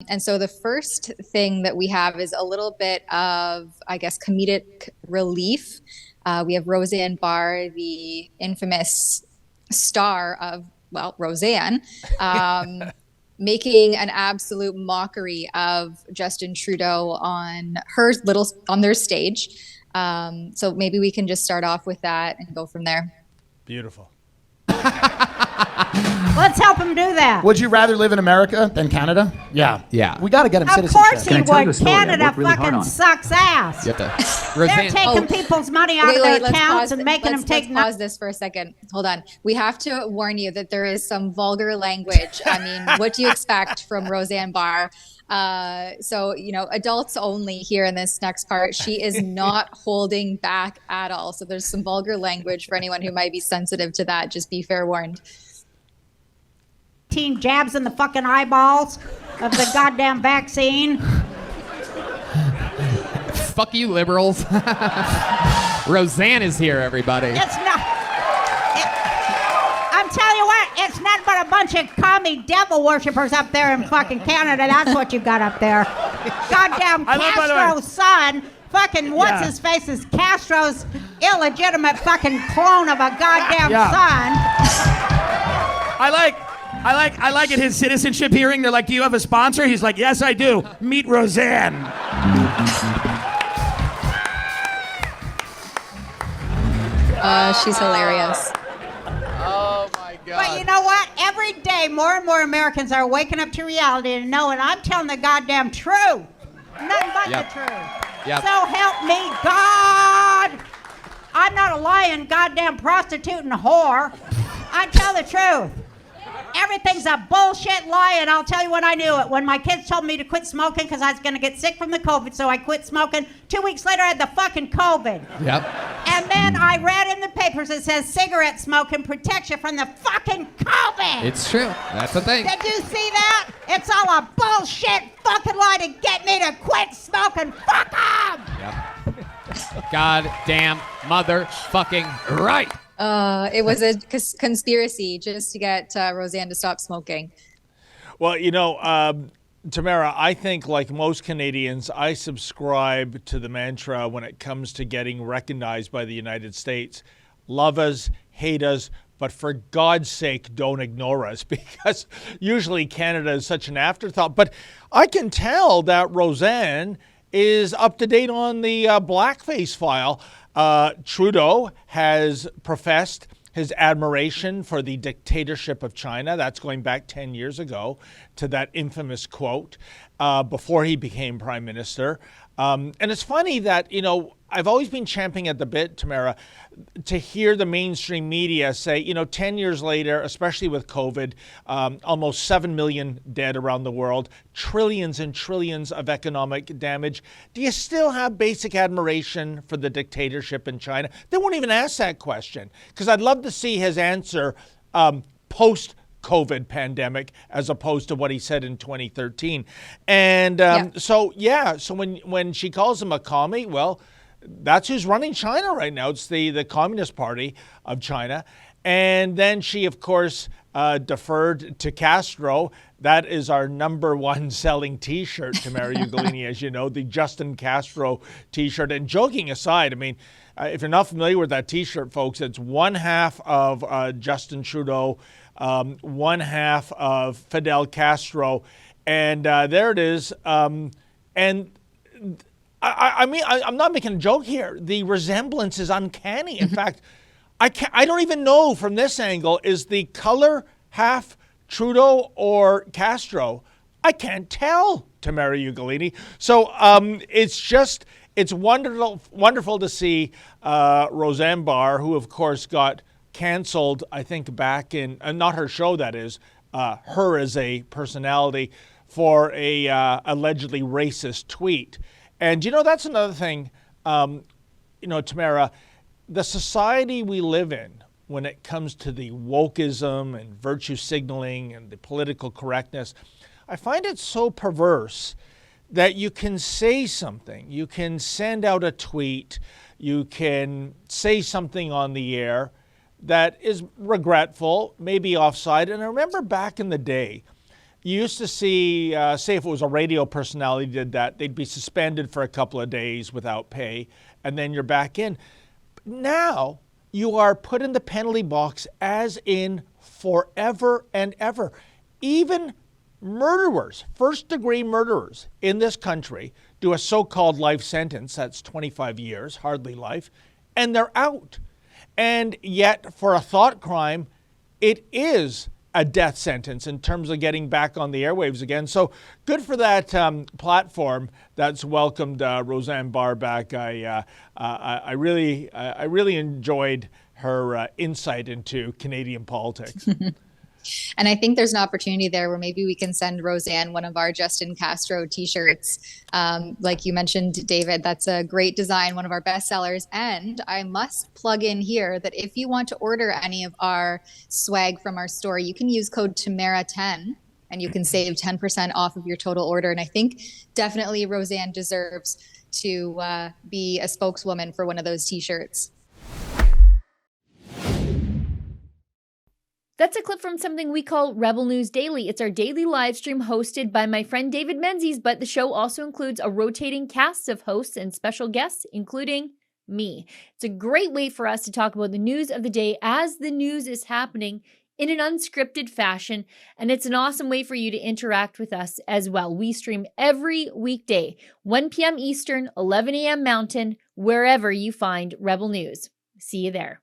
And so the first thing that we have is a little bit of, I guess, comedic relief. We have Roseanne Barr, the infamous star of, well, Roseanne, making an absolute mockery of Justin Trudeau on their stage. So maybe we can just start off with that and go from there. Beautiful. Let's help him do that. Would you rather live in America than Canada? Yeah. We got to get him Of citizenship. course he would. Canada fucking sucks ass. They're taking people's money out of their accounts and making them take... Let's pause this for a second. Hold on. We have to warn you that there is some vulgar language. I mean, what do you expect from Roseanne Barr? So, adults only here in this next part. She is not holding back at all. So there's some vulgar language for anyone who might be sensitive to that. Just be fair warned. Teen jabs in the fucking eyeballs of the goddamn vaccine. Fuck you, liberals. Roseanne is here, everybody. It's not. I'm telling you what, it's not but a bunch of commie devil worshippers up there in fucking Canada. That's what you got up there. Goddamn Castro's son. Fucking what's his face is Castro's illegitimate fucking clone of a goddamn son. I like at his citizenship hearing, they're like, do you have a sponsor? He's like, yes, I do. Meet Roseanne. She's hilarious. Oh, my God. But you know what? Every day, more and more Americans are waking up to reality and knowing I'm telling the goddamn truth. Nothing but the truth. So help me God. I'm not a lying goddamn prostitute and whore. I tell the truth. Everything's a bullshit lie, and I'll tell you when I knew it. When my kids told me to quit smoking because I was going to get sick from the COVID, so I quit smoking. 2 weeks later, I had the fucking COVID. And then I read in the papers it says cigarette smoking protects you from the fucking COVID. It's true. That's the thing. Did you see that? It's all a bullshit fucking lie to get me to quit smoking. Fuck 'em! Goddamn motherfucking right. It was a conspiracy just to get Roseanne to stop smoking. Well, Tamara, I think like most Canadians, I subscribe to the mantra when it comes to getting recognized by the United States. Love us, hate us, but for God's sake, don't ignore us, because usually Canada is such an afterthought. But I can tell that Roseanne is up to date on the blackface file. Trudeau has professed his admiration for the dictatorship of China. That's going back 10 years ago to that infamous quote before he became prime minister. And it's funny that, I've always been champing at the bit, Tamara, to hear the mainstream media say, 10 years later, especially with COVID, almost 7 million dead around the world, trillions and trillions of economic damage. Do you still have basic admiration for the dictatorship in China? They won't even ask that question, because I'd love to see his answer post-COVID pandemic as opposed to what he said in 2013. And so when she calls him a commie, well, that's who's running China right now. It's the Communist Party of China. And then she, of course, deferred to Castro. That is our number one selling T-shirt, Tamara Ugolini, as you know, the Justin Castro T-shirt. And joking aside, I mean, if you're not familiar with that T-shirt, folks, it's one half of Justin Trudeau, one half of Fidel Castro. And there it is. I mean, I'm not making a joke here. The resemblance is uncanny. In fact, I don't even know from this angle, is the color half Trudeau or Castro? I can't tell, Tamara Ugolini. So it's wonderful to see Roseanne Barr, who of course got canceled, I think back in, not her show, that is, her as a personality, for a allegedly racist tweet. And, that's another thing, Tamara, the society we live in, when it comes to the wokeism and virtue signaling and the political correctness, I find it so perverse that you can say something, you can send out a tweet, you can say something on the air that is regretful, maybe offside. And I remember back in the day, You used to see, say if it was a radio personality did that, they'd be suspended for a couple of days without pay, and then you're back in. Now, you are put in the penalty box as in forever and ever. Even murderers, first-degree murderers in this country do a so-called life sentence, that's 25 years, hardly life, and they're out. And yet, for a thought crime, it is a death sentence in terms of getting back on the airwaves again. So good for that platform that's welcomed Roseanne Barr back. I really enjoyed her insight into Canadian politics. And I think there's an opportunity there where maybe we can send Roseanne one of our Justin Castro t-shirts. Like you mentioned, David, that's a great design, one of our best sellers. And I must plug in here that if you want to order any of our swag from our store, you can use code Tamara10 and you can save 10% off of your total order. And I think definitely Roseanne deserves to be a spokeswoman for one of those t-shirts. That's a clip from something we call Rebel News Daily. It's our daily live stream hosted by my friend David Menzies, but the show also includes a rotating cast of hosts and special guests, including me. It's a great way for us to talk about the news of the day as the news is happening in an unscripted fashion, and it's an awesome way for you to interact with us as well. We stream every weekday, 1 p.m. Eastern, 11 a.m. Mountain, wherever you find Rebel News. See you there.